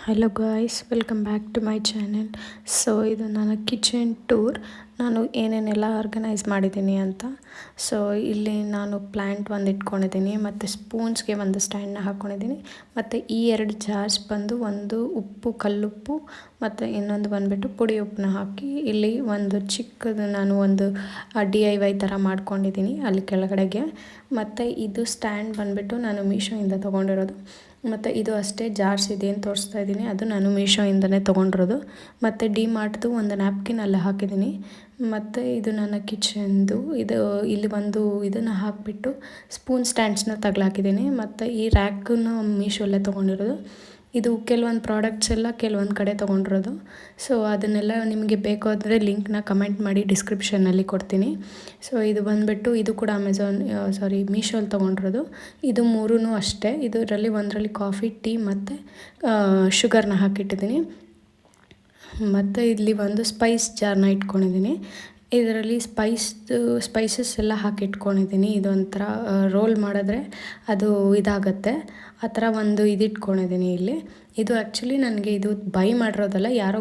Hello guys, welcome back to my channel. So ಇದು ನನ್ನ kitchen tour. ನಾನು ಏನೇನೆಲ್ಲ ಆರ್ಗನೈಸ್ ಮಾಡಿದ್ದೀನಿ ಅಂತ. ಸೊ ಇಲ್ಲಿ ನಾನು ಪ್ಲ್ಯಾಂಟ್ ಒಂದು ಇಟ್ಕೊಂಡಿದ್ದೀನಿ, ಮತ್ತು ಸ್ಪೂನ್ಸ್ಗೆ ಒಂದು ಸ್ಟ್ಯಾಂಡ್ನ ಹಾಕ್ಕೊಂಡಿದ್ದೀನಿ. ಮತ್ತು ಈ 2 ಜಾರ್ಸ್ ಬಂದು ಒಂದು ಉಪ್ಪು, ಕಲ್ಲುಪ್ಪು, ಮತ್ತು ಇನ್ನೊಂದು ಬಂದುಬಿಟ್ಟು ಪುಡಿ ಉಪ್ಪನ್ನ ಹಾಕಿ ಇಲ್ಲಿ ಒಂದು ಚಿಕ್ಕದು ನಾನು ಒಂದು DIY ಥರ ಮಾಡ್ಕೊಂಡಿದ್ದೀನಿ ಅಲ್ಲಿ ಕೆಳಗಡೆಗೆ. ಮತ್ತು ಇದು ಸ್ಟ್ಯಾಂಡ್ ಬಂದುಬಿಟ್ಟು ನಾನು ಮೀಶೋಯಿಂದ ತೊಗೊಂಡಿರೋದು. ಮತ್ತು ಇದು ಅಷ್ಟೇ ಜಾರ್ಸ್ ಇದೇನು ತೋರಿಸ್ತಾ ಇದ್ದೀನಿ ಅದು ನಾನು ಮೀಶೋಯಿಂದನೇ ತೊಗೊಂಡಿರೋದು. ಮತ್ತು ಡಿಮಾರ್ಟ್ದು ಒಂದು ನ್ಯಾಪ್ಕಿನ್ ಅಲ್ಲೇ ಹಾಕಿದ್ದೀನಿ. ಮತ್ತು ಇದು ನನ್ನ ಕಿಚನ್ದು. ಇಲ್ಲಿ ಒಂದು ಇದನ್ನು ಹಾಕಿಬಿಟ್ಟು ಸ್ಪೂನ್ ಸ್ಟ್ಯಾಂಡ್ಸ್ನ ತಗಲಾಕಿದ್ದೀನಿ. ಮತ್ತು ಈ ರ್ಯಾಕನ್ನು ಮೀಶೋಲ್ಲೇ ತೊಗೊಂಡಿರೋದು. ಇದು ಕೆಲವೊಂದು ಪ್ರಾಡಕ್ಟ್ಸ್ ಎಲ್ಲ ಕೆಲವೊಂದು ಕಡೆ ತೊಗೊಂಡಿರೋದು. ಸೊ ಅದನ್ನೆಲ್ಲ ನಿಮಗೆ ಬೇಕಾದರೆ ಲಿಂಕ್ನ ಕಮೆಂಟ್ ಮಾಡಿ ಡಿಸ್ಕ್ರಿಪ್ಷನ್ನಲ್ಲಿ ಕೊಡ್ತೀನಿ. ಸೊ ಇದು ಬಂದುಬಿಟ್ಟು ಇದು ಕೂಡ ಮೀಶೋಲ್ಲಿ ತೊಗೊಂಡಿರೋದು. ಇದು 3 ಅಷ್ಟೇ. ಒಂದರಲ್ಲಿ ಕಾಫಿ, ಟೀ ಮತ್ತು ಶುಗರ್ನ ಹಾಕಿಟ್ಟಿದ್ದೀನಿ. ಮತ್ತು ಇಲ್ಲಿ ಒಂದು ಸ್ಪೈಸ್ ಜಾರ್ನ ಇಟ್ಕೊಂಡಿದ್ದೀನಿ. ಇದರಲ್ಲಿ ಸ್ಪೈಸಸ್ ಎಲ್ಲ ಹಾಕಿಟ್ಕೊಂಡಿದ್ದೀನಿ. ಇದೊಂಥರ ರೋಲ್ ಮಾಡಿದ್ರೆ ಅದು ಇದಾಗತ್ತೆ, ಆ ಥರ ಒಂದು ಇಟ್ಕೊಂಡಿದ್ದೀನಿ ಇಲ್ಲಿ. ಇದು ಆ್ಯಕ್ಚುಲಿ ನನಗೆ ಇದು ಬೈ ಮಾಡಿರೋದಲ್ಲ, ಯಾರೋ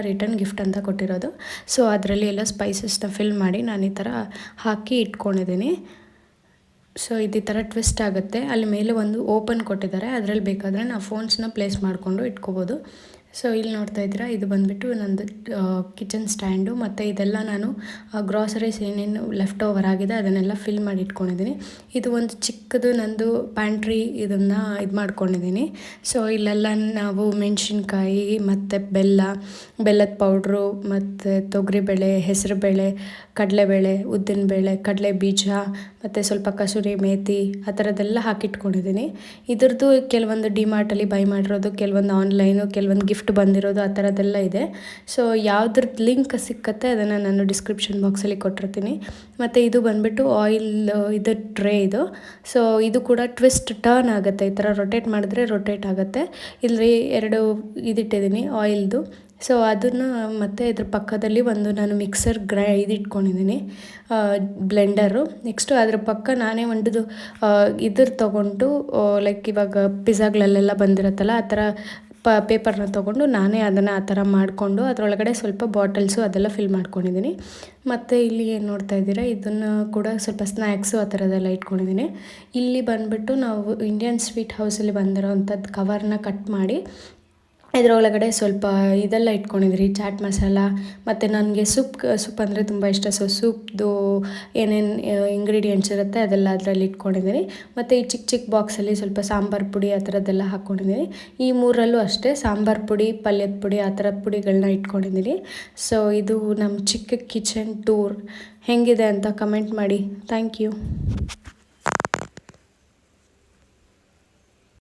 ರಿಟರ್ನ್ ಗಿಫ್ಟ್ ಅಂತ ಕೊಟ್ಟಿರೋದು. ಸೊ ಅದರಲ್ಲಿ ಎಲ್ಲ ಸ್ಪೈಸಸ್ನ ಫಿಲ್ ಮಾಡಿ ನಾನು ಈ ಥರ ಹಾಕಿ ಇಟ್ಕೊಂಡಿದ್ದೀನಿ. ಸೊ ಈ ಥರ ಟ್ವಿಸ್ಟ್ ಆಗುತ್ತೆ. ಅಲ್ಲಿ ಮೇಲೆ ಒಂದು ಓಪನ್ ಕೊಟ್ಟಿದ್ದಾರೆ, ಅದರಲ್ಲಿ ಬೇಕಾದರೆ ನಾವು ಫೋನ್ಸ್ನ ಪ್ಲೇಸ್ ಮಾಡಿಕೊಂಡು ಇಟ್ಕೋಬೋದು. ಸೊ ಇಲ್ಲಿ ನೋಡ್ತಾ ಇದ್ದೀರಾ, ಇದು ಬಂದುಬಿಟ್ಟು ನಂದು ಕಿಚನ್ ಸ್ಟ್ಯಾಂಡು. ಮತ್ತು ಇದೆಲ್ಲ ನಾನು ಗ್ರಾಸರೀಸ್ ಏನೇನು ಲೆಫ್ಟ್ ಓವರ್ ಆಗಿದೆ ಅದನ್ನೆಲ್ಲ ಫಿಲ್ ಮಾಡಿ ಇಟ್ಕೊಂಡಿದ್ದೀನಿ. ಇದು ಒಂದು ಚಿಕ್ಕದು ನಂದು ಪ್ಯಾಂಟ್ರಿ, ಇದನ್ನು ಮಾಡ್ಕೊಂಡಿದ್ದೀನಿ. ಸೊ ಇಲ್ಲೆಲ್ಲ ನಾವು ಮೆಣಸಿನ್ಕಾಯಿ ಮತ್ತು ಬೆಲ್ಲದ ಪೌಡ್ರು, ಮತ್ತು ತೊಗರಿಬೇಳೆ, ಹೆಸರುಬೇಳೆ, ಕಡಲೆಬೇಳೆ, ಉದ್ದಿನಬೇಳೆ, ಕಡಲೆ ಬೀಜ, ಮತ್ತು ಸ್ವಲ್ಪ ಕಸೂರಿ ಮೇಥಿ, ಆ ಥರದ್ದೆಲ್ಲ ಹಾಕಿಟ್ಕೊಂಡಿದ್ದೀನಿ. ಇದ್ರದ್ದು ಕೆಲವೊಂದು ಡಿಮಾರ್ಟಲ್ಲಿ ಬೈ ಮಾಡಿರೋದು, ಕೆಲವೊಂದು ಆನ್ಲೈನು, ಕೆಲವೊಂದು ಗಿಫ್ಟ್ ಬಂದಿರೋದು, ಆ ಥರದ್ದೆಲ್ಲ ಇದೆ. ಸೊ ಯಾವುದ್ರದ್ದು ಲಿಂಕ್ ಸಿಕ್ಕತ್ತೆ ಅದನ್ನು ನಾನು ಡಿಸ್ಕ್ರಿಪ್ಷನ್ ಬಾಕ್ಸಲ್ಲಿ ಕೊಟ್ಟಿರ್ತೀನಿ. ಮತ್ತು ಇದು ಬಂದುಬಿಟ್ಟು ಆಯಿಲ್ ಇದು ಟ್ರೇ ಇದು. ಸೊ ಇದು ಕೂಡ ಟರ್ನ್ ಆಗುತ್ತೆ, ಈ ಥರ ರೊಟೇಟ್ ಮಾಡಿದ್ರೆ ರೊಟೇಟ್ ಆಗುತ್ತೆ. ಇಲ್ಲಿ 2 ಇದಿಟ್ಟಿದ್ದೀನಿ ಆಯಿಲ್ದು. ಸೊ ಅದನ್ನು ಮತ್ತು ಇದ್ರ ಪಕ್ಕದಲ್ಲಿ ಒಂದು ನಾನು ಮಿಕ್ಸರ್ ಇಟ್ಕೊಂಡಿದ್ದೀನಿ, ಬ್ಲೆಂಡರು. ನೆಕ್ಸ್ಟು ಅದ್ರ ಪಕ್ಕ ನಾನೇ ಒಂದು ತೊಗೊಂಡು ಲೈಕ್ ಇವಾಗ ಪಿಜ್ಜಾಗಳಲ್ಲೆಲ್ಲ ಬಂದಿರುತ್ತಲ್ಲ ಆ ಥರ ಪೇಪರ್ನ ತೊಗೊಂಡು ನಾನೇ ಅದನ್ನು ಆ ಥರ ಮಾಡಿಕೊಂಡು ಅದರೊಳಗಡೆ ಸ್ವಲ್ಪ ಬಾಟಲ್ಸು ಅದೆಲ್ಲ ಫಿಲ್ ಮಾಡ್ಕೊಂಡಿದ್ದೀನಿ. ಮತ್ತು ಇಲ್ಲಿ ಏನು ನೋಡ್ತಾ ಇದ್ದೀರಾ, ಇದನ್ನು ಕೂಡ ಸ್ವಲ್ಪ ಸ್ನ್ಯಾಕ್ಸು ಆ ಥರದ್ದೆಲ್ಲ ಇಟ್ಕೊಂಡಿದ್ದೀನಿ. ಇಲ್ಲಿ ಬಂದುಬಿಟ್ಟು ನಾವು ಇಂಡಿಯನ್ ಸ್ವೀಟ್ ಹೌಸಲ್ಲಿ ಬಂದಿರೋವಂಥದ್ದು ಕವರ್ನ ಕಟ್ ಮಾಡಿ ಇದರೊಳಗಡೆ ಸ್ವಲ್ಪ ಇದೆಲ್ಲ ಇಟ್ಕೊಂಡಿದ್ರಿ, ಚಾಟ್ ಮಸಾಲ, ಮತ್ತು ನನಗೆ ಸೂಪ್ ಅಂದರೆ ತುಂಬ ಇಷ್ಟ. ಸೊ ಸೂಪ್ದು ಏನೇನು ಇಂಗ್ರೀಡಿಯೆಂಟ್ಸ್ ಇರುತ್ತೆ ಅದೆಲ್ಲ ಅದರಲ್ಲಿ ಇಟ್ಕೊಂಡಿದ್ದೀನಿ. ಮತ್ತು ಈ ಚಿಕ್ಕ ಬಾಕ್ಸಲ್ಲಿ ಸ್ವಲ್ಪ ಸಾಂಬಾರು ಪುಡಿ ಆ ಥರದ್ದೆಲ್ಲ ಹಾಕ್ಕೊಂಡಿದ್ದೀನಿ. ಈ 3ರಲ್ಲೂ ಅಷ್ಟೇ ಸಾಂಬಾರು ಪುಡಿ, ಪಲ್ಯದ ಪುಡಿ, ಆ ಥರದ ಪುಡಿಗಳನ್ನ ಇಟ್ಕೊಂಡಿದ್ದೀನಿ. ಸೊ ಇದು ನಮ್ಮ ಚಿಕ್ಕ ಕಿಚನ್ ಟೂರ್. ಹೇಗಿದೆ ಅಂತ ಕಮೆಂಟ್ ಮಾಡಿ. Thank you.